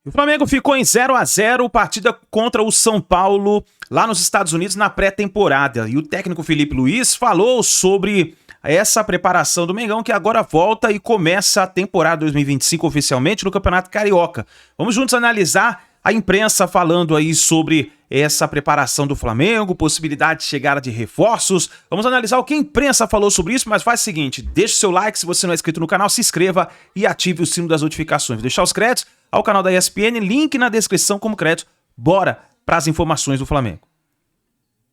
O Flamengo ficou em 0-0, partida contra o São Paulo, lá nos Estados Unidos, na pré-temporada. E o técnico Felipe Luiz falou sobre essa preparação do Mengão, que agora volta e começa a temporada 2025 oficialmente no Campeonato Carioca. Vamos juntos analisar a imprensa falando aí sobre essa preparação do Flamengo, possibilidade de chegada de reforços. Vamos analisar o que a imprensa falou sobre isso, mas faz o seguinte, deixe seu like, se você não é inscrito no canal, se inscreva e ative o sino das notificações. Vou deixar os créditos ao canal da ESPN, link na descrição como crédito. Bora para as informações do Flamengo.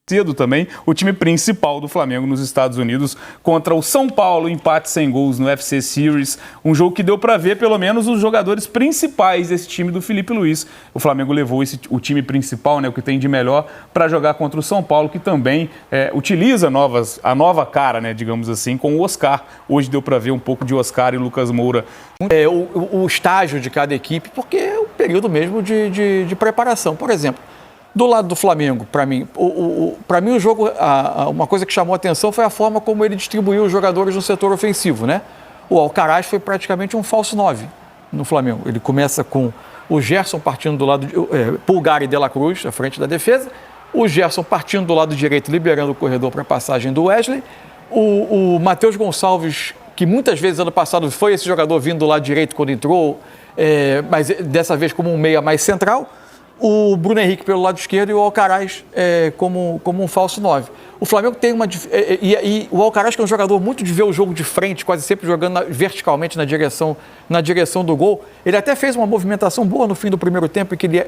Cedo também, o time principal do Flamengo nos Estados Unidos contra o São Paulo, empate sem gols no UFC Series, um jogo que deu para ver pelo menos os jogadores principais desse time do Felipe Luiz. O Flamengo levou o time principal, né, o que tem de melhor, para jogar contra o São Paulo, que também utiliza a nova cara, né, digamos assim, com o Oscar. Hoje deu para ver um pouco de Oscar e Lucas Moura. O estágio de cada equipe, porque é um período mesmo de preparação. Por exemplo, do lado do Flamengo, para mim o jogo, uma coisa que chamou a atenção foi a forma como ele distribuiu os jogadores no setor ofensivo, né? O Alcaraz foi praticamente um falso 9 no Flamengo. Ele começa com o Gerson partindo do lado, Pulgar e De La Cruz, à frente da defesa, o Gerson partindo do lado direito, liberando o corredor para a passagem do Wesley, o Matheus Gonçalves, que muitas vezes ano passado foi esse jogador vindo do lado direito quando entrou, mas dessa vez como um meia mais central, o Bruno Henrique pelo lado esquerdo e o Alcaraz como um falso 9. O Flamengo tem e o Alcaraz, que é um jogador muito de ver o jogo de frente, quase sempre jogando verticalmente na direção do gol. Ele até fez uma movimentação boa no fim do primeiro tempo, em que ele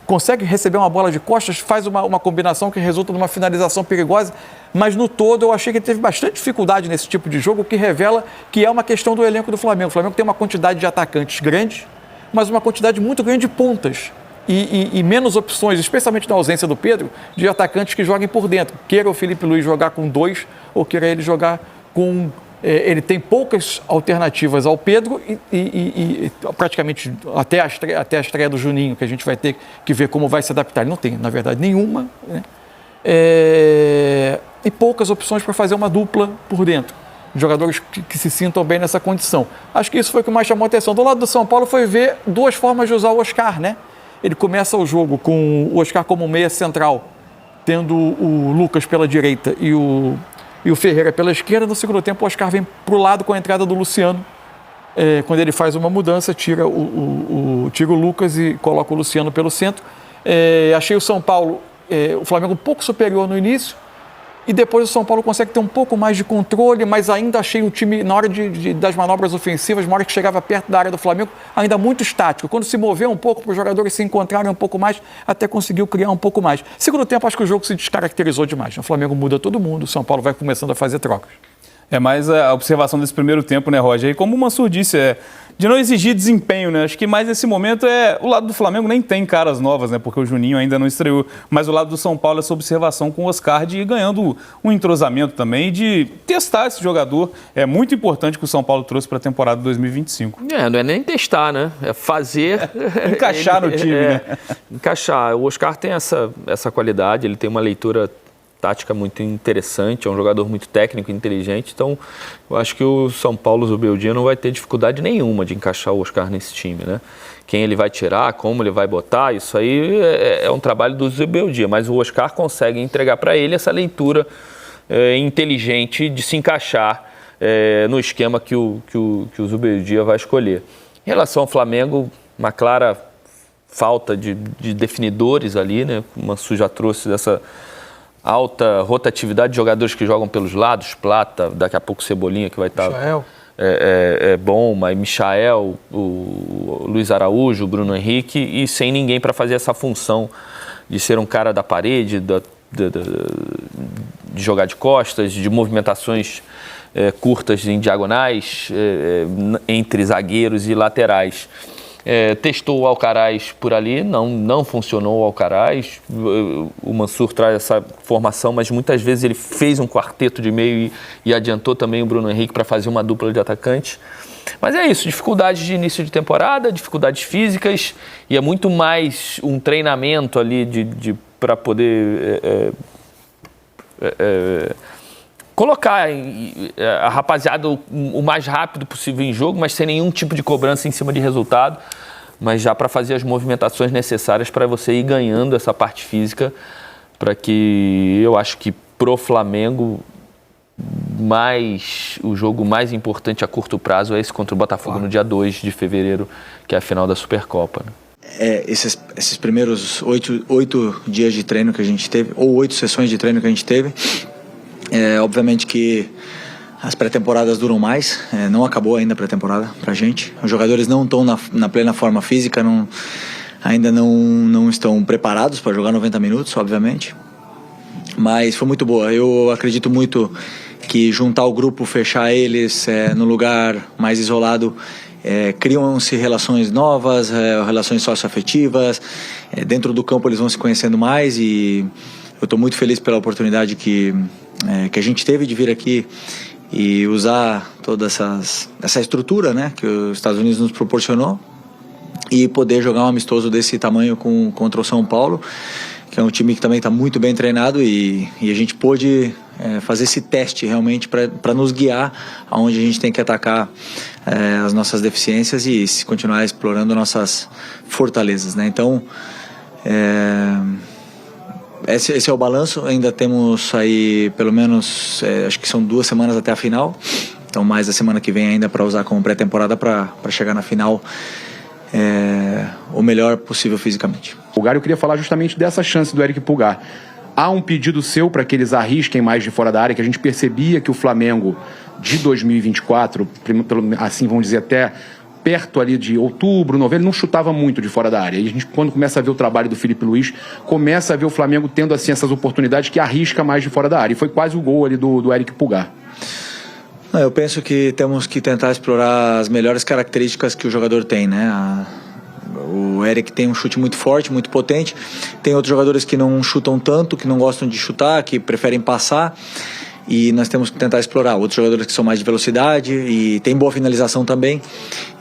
consegue receber uma bola de costas, faz uma combinação que resulta numa finalização perigosa, mas no todo eu achei que ele teve bastante dificuldade nesse tipo de jogo, o que revela que é uma questão do elenco do Flamengo. O Flamengo tem uma quantidade de atacantes grande, mas uma quantidade muito grande de pontas. E menos opções, especialmente na ausência do Pedro, de atacantes que joguem por dentro. Queira o Felipe Luiz jogar com 2 ou queira ele jogar com... ele tem poucas alternativas ao Pedro e praticamente até a estreia do Juninho, que a gente vai ter que ver como vai se adaptar. Ele não tem, na verdade, nenhuma, né? E poucas opções para fazer uma dupla por dentro. Jogadores que se sintam bem nessa condição. Acho que isso foi o que mais chamou a atenção. Do lado do São Paulo foi ver duas formas de usar o Oscar, né? Ele começa o jogo com o Oscar como meia central, tendo o Lucas pela direita e o Ferreira pela esquerda. No segundo tempo, o Oscar vem para o lado com a entrada do Luciano. Quando ele faz uma mudança, tira o Lucas e coloca o Luciano pelo centro. Achei o São Paulo, o Flamengo um pouco superior no início, e depois o São Paulo consegue ter um pouco mais de controle, mas ainda achei o time, na hora das manobras ofensivas, na hora que chegava perto da área do Flamengo, ainda muito estático. Quando se moveu um pouco para os jogadores se encontrarem um pouco mais, até conseguiu criar um pouco mais. Segundo tempo, acho que o jogo se descaracterizou demais. O Flamengo muda todo mundo, o São Paulo vai começando a fazer trocas. É mais a observação desse primeiro tempo, né, Roger? E como o Mansur disse, de não exigir desempenho, né? Acho que mais nesse momento o lado do Flamengo nem tem caras novas, né? Porque o Juninho ainda não estreou. Mas o lado do São Paulo, essa observação com o Oscar de ir ganhando um entrosamento também, de testar esse jogador. É muito importante que o São Paulo trouxe para a temporada 2025. Não é nem testar, né? É fazer... Encaixar no time, né? Encaixar. O Oscar tem essa qualidade, ele tem uma leitura tática muito interessante, é um jogador muito técnico, inteligente, então eu acho que o São Paulo Zubeldia não vai ter dificuldade nenhuma de encaixar o Oscar nesse time, né? Quem ele vai tirar, como ele vai botar, isso aí é um trabalho do Zubeldia, mas o Oscar consegue entregar para ele essa leitura inteligente de se encaixar no esquema que o Zubeldia vai escolher. Em relação ao Flamengo, uma clara falta de definidores ali, né? O Mansur já trouxe dessa alta rotatividade de jogadores que jogam pelos lados, Plata, daqui a pouco Cebolinha, que vai estar bom, mas Michael, o Luiz Araújo, o Bruno Henrique, e sem ninguém para fazer essa função de ser um cara da parede, de jogar de costas, de movimentações curtas em diagonais, entre zagueiros e laterais. Testou o Alcaraz por ali, não funcionou o Alcaraz. O Mansur traz essa formação, mas muitas vezes ele fez um quarteto de meio e adiantou também o Bruno Henrique para fazer uma dupla de atacantes. Mas é isso, dificuldades de início de temporada, dificuldades físicas, e é muito mais um treinamento ali para poder colocar a rapaziada o mais rápido possível em jogo, mas sem nenhum tipo de cobrança em cima de resultado. mas já para fazer as movimentações necessárias para você ir ganhando essa parte física, para que eu acho que pro Flamengo o jogo mais importante a curto prazo é esse contra o Botafogo no dia 2 de fevereiro, que é a final da Supercopa, né? Esses primeiros 8 dias de treino que a gente teve, ou 8 sessões de treino que a gente teve, obviamente que as pré-temporadas duram mais, não acabou ainda a pré-temporada pra gente. Os jogadores não estão na plena forma física, ainda não estão preparados para jogar 90 minutos, obviamente. Mas foi muito boa. Eu acredito muito que juntar o grupo, fechar eles no lugar mais isolado, criam-se relações novas, relações socioafetivas. Dentro do campo eles vão se conhecendo mais e eu estou muito feliz pela oportunidade que a gente teve de vir aqui e usar toda essa estrutura, né, que os Estados Unidos nos proporcionou e poder jogar um amistoso desse tamanho contra o São Paulo, que é um time que também está muito bem treinado e a gente pôde fazer esse teste realmente para nos guiar aonde a gente tem que atacar as nossas deficiências e continuar explorando nossas fortalezas, né? Então, esse é o balanço. Ainda temos aí pelo menos, acho que são 2 semanas até a final, então mais a semana que vem ainda para usar como pré-temporada para chegar na final o melhor possível fisicamente. Pulgar, eu queria falar justamente dessa chance do Eric Pulgar. Há um pedido seu para que eles arrisquem mais de fora da área, que a gente percebia que o Flamengo de 2024, assim vamos dizer até perto ali de outubro, novembro, não chutava muito de fora da área. E a gente, quando começa a ver o trabalho do Felipe Luiz, começa a ver o Flamengo tendo assim essas oportunidades que arrisca mais de fora da área. E foi quase o gol ali do Eric Pulgar. Eu penso que temos que tentar explorar as melhores características que o jogador tem, né? O Eric tem um chute muito forte, muito potente. Tem outros jogadores que não chutam tanto, que não gostam de chutar, que preferem passar. E nós temos que tentar explorar. Outros jogadores que são mais de velocidade e tem boa finalização também.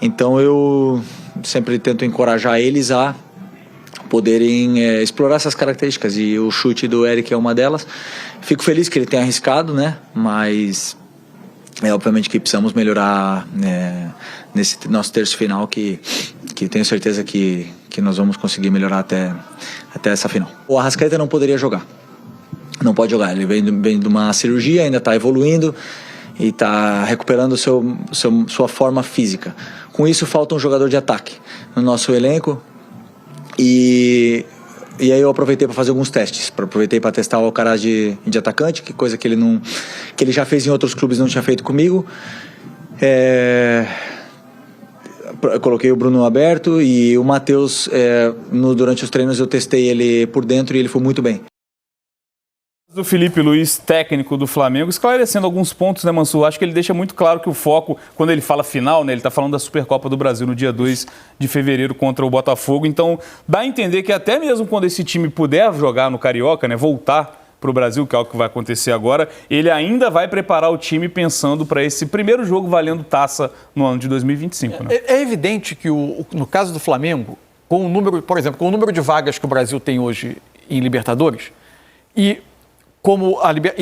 Então eu sempre tento encorajar eles a poderem explorar essas características. E o chute do Eric é uma delas. Fico feliz que ele tenha arriscado, né? Mas obviamente que precisamos melhorar nesse nosso terço final, que tenho certeza que nós vamos conseguir melhorar até essa final. O Arrascaeta não poderia jogar, não pode jogar, ele vem de uma cirurgia, ainda está evoluindo e está recuperando sua forma física. Com isso falta um jogador de ataque no nosso elenco e aí eu aproveitei para fazer alguns testes, aproveitei para testar o Alcaraz de atacante, que coisa que ele já fez em outros clubes, não tinha feito comigo. Eu coloquei o Bruno aberto e o Matheus, durante os treinos eu testei ele por dentro e ele foi muito bem. Do Felipe Luiz, técnico do Flamengo, esclarecendo alguns pontos, né, Mansur? Acho que ele deixa muito claro que o foco, quando ele fala final, né, ele está falando da Supercopa do Brasil no dia 2 de fevereiro contra o Botafogo. Então, dá a entender que até mesmo quando esse time puder jogar no Carioca, né, voltar para o Brasil, que é algo que vai acontecer agora, ele ainda vai preparar o time pensando para esse primeiro jogo valendo taça no ano de 2025. Né? É evidente que, no caso do Flamengo, com o número, por exemplo, com o número de vagas que o Brasil tem hoje em Libertadores, e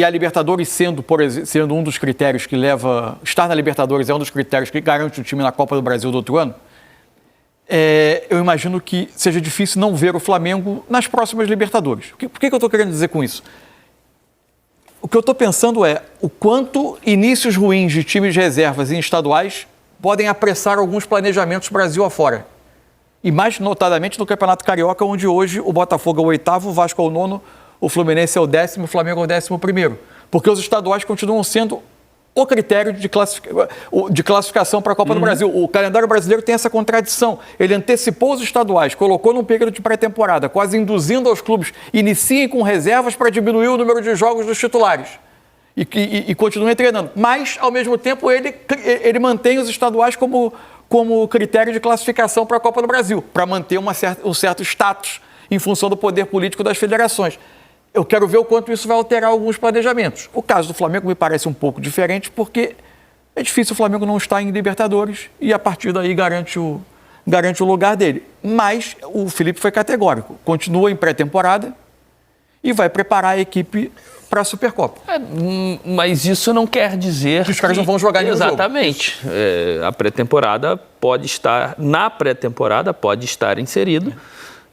a Libertadores sendo um dos critérios que leva... Estar na Libertadores é um dos critérios que garante o time na Copa do Brasil do outro ano, eu imagino que seja difícil não ver o Flamengo nas próximas Libertadores. Por que eu estou querendo dizer com isso? O que eu estou pensando é o quanto inícios ruins de times de reservas em estaduais podem apressar alguns planejamentos Brasil afora. E mais notadamente no Campeonato Carioca, onde hoje o Botafogo é o 8º, o Vasco é o 9º, o Fluminense é o 10º, o Flamengo é o 11º. Porque os estaduais continuam sendo o critério de classificação para a Copa do Brasil. O calendário brasileiro tem essa contradição. Ele antecipou os estaduais, colocou num período de pré-temporada, quase induzindo aos clubes iniciem com reservas para diminuir o número de jogos dos titulares. E continuem treinando. Mas, ao mesmo tempo, ele mantém os estaduais como critério de classificação para a Copa do Brasil, para manter um certo status em função do poder político das federações. Eu quero ver o quanto isso vai alterar alguns planejamentos. O caso do Flamengo me parece um pouco diferente, porque é difícil o Flamengo não estar em Libertadores e, a partir daí, garante o lugar dele. Mas o Felipe foi categórico. Continua em pré-temporada e vai preparar a equipe para a Supercopa. Mas isso não quer dizer que os caras não vão jogar nenhum jogo. Exatamente. A pré-temporada pode estar... Na pré-temporada pode estar inserido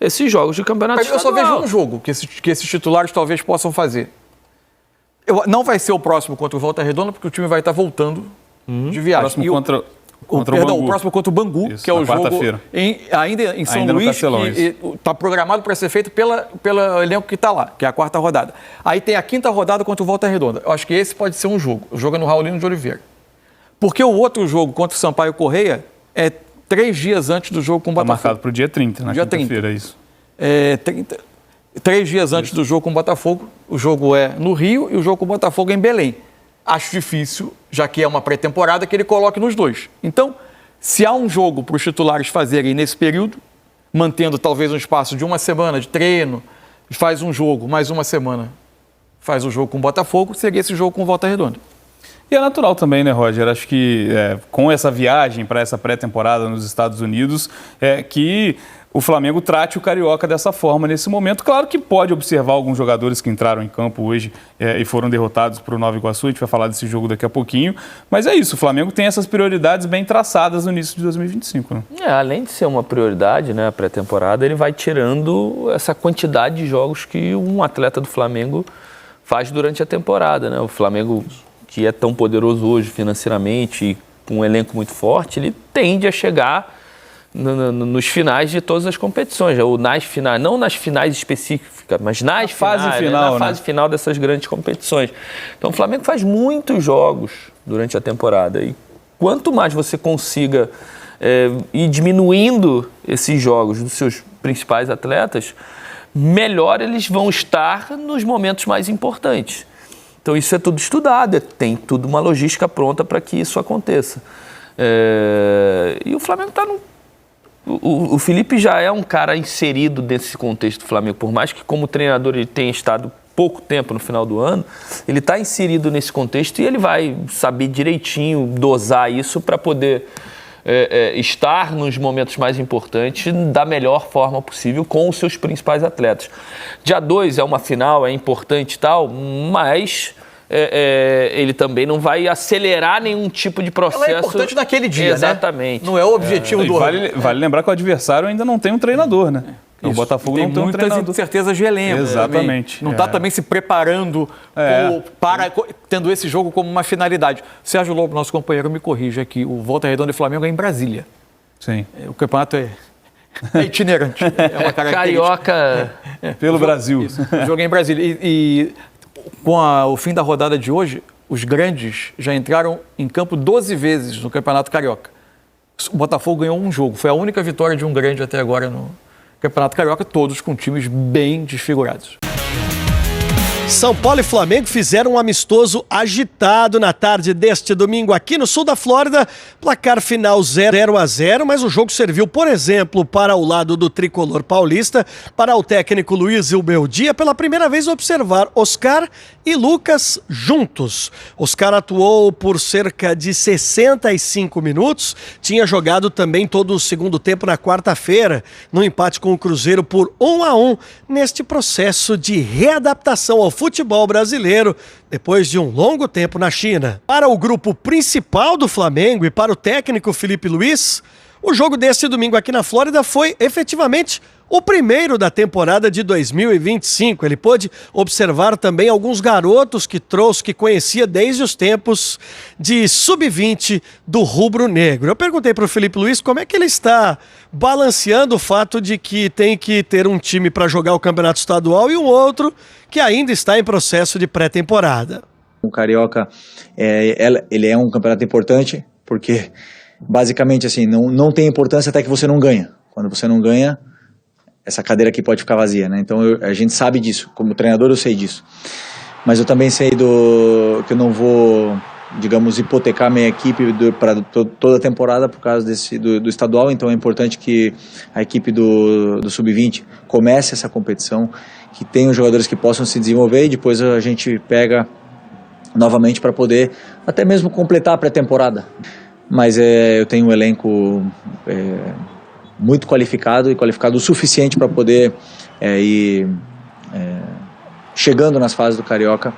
esses jogos de campeonato estadual. Eu só vejo um jogo que esses titulares talvez possam fazer. Não vai ser o próximo contra o Volta Redonda, porque o time vai estar voltando de viagem. Próximo contra o Bangu. O próximo contra o Bangu, isso, que é o jogo ainda em São Luís, que está programado para ser feito pelo elenco que está lá, que é a 4ª rodada. Aí tem a 5ª rodada contra o Volta Redonda. Eu acho que esse pode ser um jogo. O jogo é no Raulino de Oliveira. Porque o outro jogo contra o Sampaio Correia é 3 dias antes do jogo com o Botafogo. Está marcado para o dia 30, na quinta-feira, isso. 3 dias antes do jogo com o Botafogo. O jogo é no Rio e o jogo com o Botafogo é em Belém. Acho difícil, já que é uma pré-temporada, que ele coloque nos dois. Então, se há um jogo para os titulares fazerem nesse período, mantendo talvez um espaço de uma semana de treino, faz um jogo, mais uma semana, faz o jogo com o Botafogo, seria esse jogo com o Volta Redonda. E é natural também, né, Roger? Acho que com essa viagem para essa pré-temporada nos Estados Unidos, que o Flamengo trate o Carioca dessa forma nesse momento. Claro que pode observar alguns jogadores que entraram em campo hoje e foram derrotados para o Nova Iguaçu. A gente vai falar desse jogo daqui a pouquinho. Mas é isso, o Flamengo tem essas prioridades bem traçadas no início de 2025. Né? Além de ser uma prioridade, né, a pré-temporada, ele vai tirando essa quantidade de jogos que um atleta do Flamengo faz durante a temporada. Né? O Flamengo, que é tão poderoso hoje financeiramente e com um elenco muito forte, ele tende a chegar nos finais de todas as competições, ou nas finais, não nas finais específicas, mas nas finais, fase final, na fase final dessas grandes competições. Então o Flamengo faz muitos jogos durante a temporada e quanto mais você consiga ir diminuindo esses jogos dos seus principais atletas, melhor eles vão estar nos momentos mais importantes. Então isso é tudo estudado, tem tudo uma logística pronta para que isso aconteça. E o Flamengo está no... O Felipe já é um cara inserido nesse contexto do Flamengo, por mais que como treinador ele tenha estado pouco tempo no final do ano, ele está inserido nesse contexto e ele vai saber direitinho dosar isso para poder estar nos momentos mais importantes da melhor forma possível com os seus principais atletas. Dia 2 é uma final, é importante e tal, mas... ele também não vai acelerar nenhum tipo de processo. Ela é importante naquele dia, exatamente. Né? Não é o objetivo do vale lembrar que o adversário ainda não tem um treinador, né? O Botafogo não tem um treinador. Tem muitas incertezas de elenco. Exatamente. Não está também se preparando tendo esse jogo como uma finalidade. Sérgio Lobo, nosso companheiro, me corrige aqui. O Volta Redonda e Flamengo é em Brasília. Sim. O campeonato é itinerante. É uma característica. Carioca pelo Brasil. Isso, o jogo é em Brasília. E com o fim da rodada de hoje, os grandes já entraram em campo 12 vezes no Campeonato Carioca. O Botafogo ganhou um jogo. Foi a única vitória de um grande até agora no Campeonato Carioca, todos com times bem desfigurados. São Paulo e Flamengo fizeram um amistoso agitado na tarde deste domingo aqui no sul da Flórida. Placar final 0-0, mas o jogo serviu, por exemplo, para o lado do tricolor paulista, para o técnico Luiz Ubeldia, pela primeira vez observar Oscar e Lucas juntos. Oscar atuou por cerca de 65 minutos, tinha jogado também todo o segundo tempo na quarta-feira, no empate com o Cruzeiro por 1-1, neste processo de readaptação ao futebol brasileiro, depois de um longo tempo na China. Para o grupo principal do Flamengo e para o técnico Felipe Luiz, o jogo deste domingo aqui na Flórida foi efetivamente o primeiro da temporada de 2025. Ele pôde observar também alguns garotos que conhecia desde os tempos de sub-20 do rubro-negro. Eu perguntei para o Felipe Luiz como é que ele está balanceando o fato de que tem que ter um time para jogar o campeonato estadual e um outro que ainda está em processo de pré-temporada. O Carioca, ele é um campeonato importante porque basicamente assim, não tem importância até que você não ganha. Quando você não ganha, essa cadeira aqui pode ficar vazia, né? Então a gente sabe disso, como treinador eu sei disso. Mas eu também sei que eu não vou, digamos, hipotecar minha equipe para toda a temporada por causa do estadual. Então é importante que a equipe do Sub-20 comece essa competição, que tenha jogadores que possam se desenvolver e depois a gente pega novamente para poder até mesmo completar a pré-temporada. Mas eu tenho um elenco muito qualificado e qualificado o suficiente para poder ir chegando nas fases do Carioca,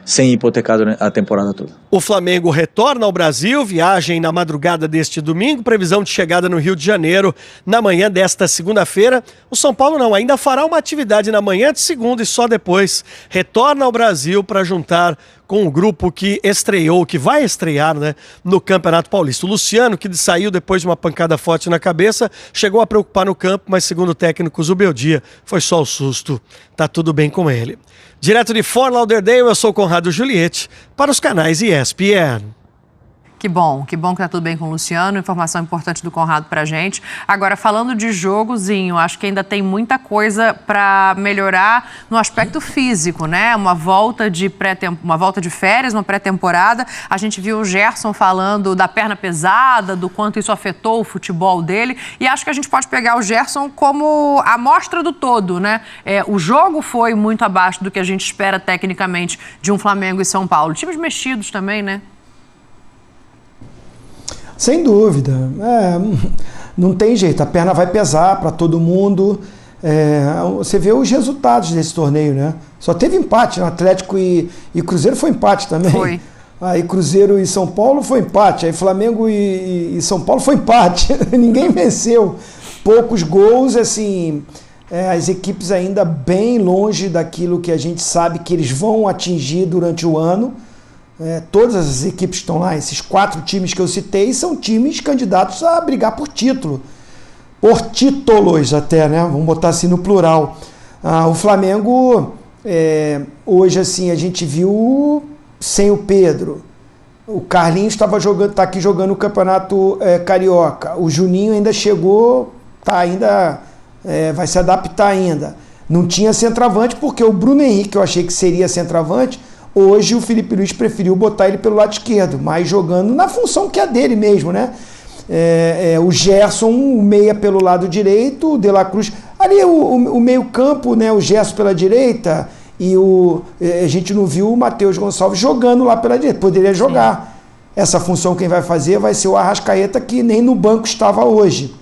sem hipotecado a temporada toda. O Flamengo retorna ao Brasil, viagem na madrugada deste domingo, previsão de chegada no Rio de Janeiro na manhã desta segunda-feira. O São Paulo não, ainda fará uma atividade na manhã de segunda e só depois retorna ao Brasil para juntar com o grupo que estreou, que vai estrear, né, no Campeonato Paulista. O Luciano, que saiu depois de uma pancada forte na cabeça, chegou a preocupar no campo, mas segundo o técnico Zubeldia, foi só o susto. Tá tudo bem com ele. Direto de Fort Lauderdale, eu sou Conrado Juliette, para os canais ESPN. Que bom que tá tudo bem com o Luciano, informação importante do Conrado pra gente. Agora, falando de jogozinho, acho que ainda tem muita coisa para melhorar no aspecto físico, né? Uma volta de férias, uma pré-temporada. A gente viu o Gerson falando da perna pesada, do quanto isso afetou o futebol dele. E acho que a gente pode pegar o Gerson como a amostra do todo, né? O jogo foi muito abaixo do que a gente espera tecnicamente de um Flamengo e São Paulo. Times mexidos também, né? Sem dúvida. Não tem jeito, a perna vai pesar para todo mundo. Você vê os resultados desse torneio, né? Só teve empate, né? Atlético e Cruzeiro foi empate também. Foi. Aí Cruzeiro e São Paulo foi empate. Aí Flamengo e São Paulo foi empate. Ninguém venceu. Poucos gols, assim. As equipes ainda bem longe daquilo que a gente sabe que eles vão atingir durante o ano. Todas as equipes que estão lá, esses 4 times que eu citei, são times candidatos a brigar por título. Por títulos até, né? Vamos botar assim no plural. O Flamengo, hoje assim, a gente viu sem o Pedro. O Carlinhos tá aqui jogando o Campeonato Carioca. O Juninho ainda chegou, vai se adaptar ainda. Não tinha centroavante, porque o Bruno Henrique, eu achei que seria centroavante. Hoje o Felipe Luiz preferiu botar ele pelo lado esquerdo, mas jogando na função que é dele mesmo, né? O Gerson, o meia pelo lado direito, o De La Cruz. Ali o meio campo, né? O Gerson pela direita e a gente não viu o Matheus Gonçalves jogando lá pela direita. Poderia jogar. Sim. Essa função quem vai fazer vai ser o Arrascaeta, que nem no banco estava hoje.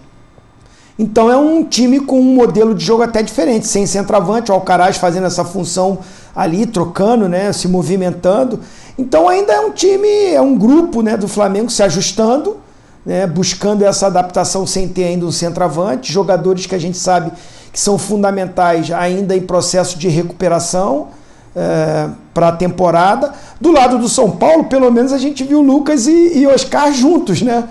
Então é um time com um modelo de jogo até diferente, sem centroavante, o Alcaraz fazendo essa função ali, trocando, né, se movimentando. Então ainda é um time, é um grupo, né, do Flamengo se ajustando, né, buscando essa adaptação sem ter ainda um centroavante, jogadores que a gente sabe que são fundamentais ainda em processo de recuperação para a temporada. Do lado do São Paulo, pelo menos a gente viu Lucas e Oscar juntos, né?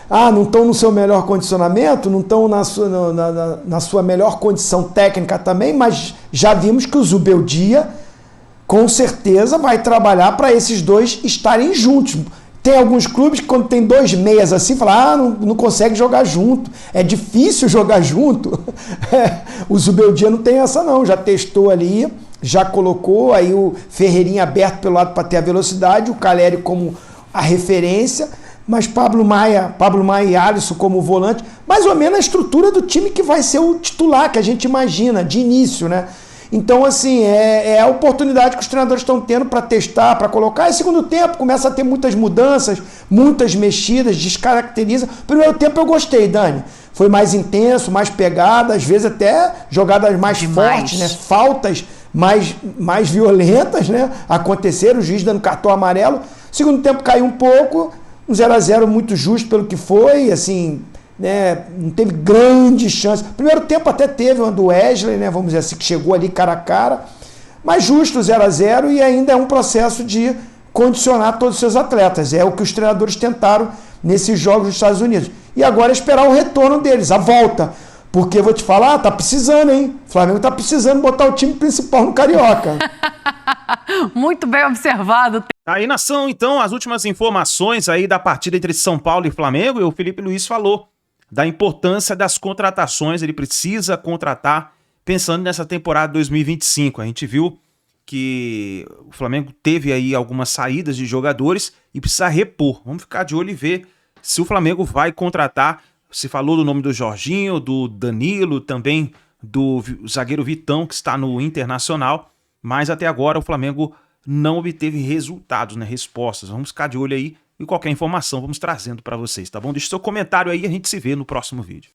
Não estão no seu melhor condicionamento, não estão na sua melhor condição técnica também, mas já vimos que o Zubeldia com certeza vai trabalhar para esses dois estarem juntos. Tem alguns clubes que quando tem 2 meias assim, falam, não consegue jogar junto, é difícil jogar junto. O Zubeldia não tem essa não, já testou ali, já colocou aí o Ferreirinha aberto pelo lado para ter a velocidade, o Caleri como a referência, mas Pablo Maia e Alisson como volante, mais ou menos a estrutura do time que vai ser o titular, que a gente imagina, de início, né? Então, assim, é a oportunidade que os treinadores estão tendo para testar, para colocar. E segundo tempo, começa a ter muitas mudanças, muitas mexidas, descaracteriza. Primeiro tempo eu gostei, Dani. Foi mais intenso, mais pegada, às vezes até jogadas mais fortes, né? Faltas mais violentas, né? Aconteceram, o juiz dando cartão amarelo. Segundo tempo caiu um pouco, um 0-0 muito justo pelo que foi, assim, né, não teve grande chance. Primeiro tempo até teve uma do Wesley, né, vamos dizer assim, que chegou ali cara a cara, mas justo 0-0 e ainda é um processo de condicionar todos os seus atletas. É o que os treinadores tentaram nesses jogos dos Estados Unidos. E agora é esperar o retorno deles, a volta. Porque vou te falar, tá precisando, hein? O Flamengo tá precisando botar o time principal no Carioca. Muito bem observado. Aí, nação, então, as últimas informações aí da partida entre São Paulo e Flamengo, e o Felipe Luiz falou da importância das contratações, ele precisa contratar pensando nessa temporada 2025. A gente viu que o Flamengo teve aí algumas saídas de jogadores e precisa repor. Vamos ficar de olho e ver se o Flamengo vai contratar. Se falou do nome do Jorginho, do Danilo, também do zagueiro Vitão, que está no Internacional, mas até agora o Flamengo não obteve resultados, né, respostas. Vamos ficar de olho aí e qualquer informação vamos trazendo para vocês, tá bom? Deixe seu comentário aí e a gente se vê no próximo vídeo.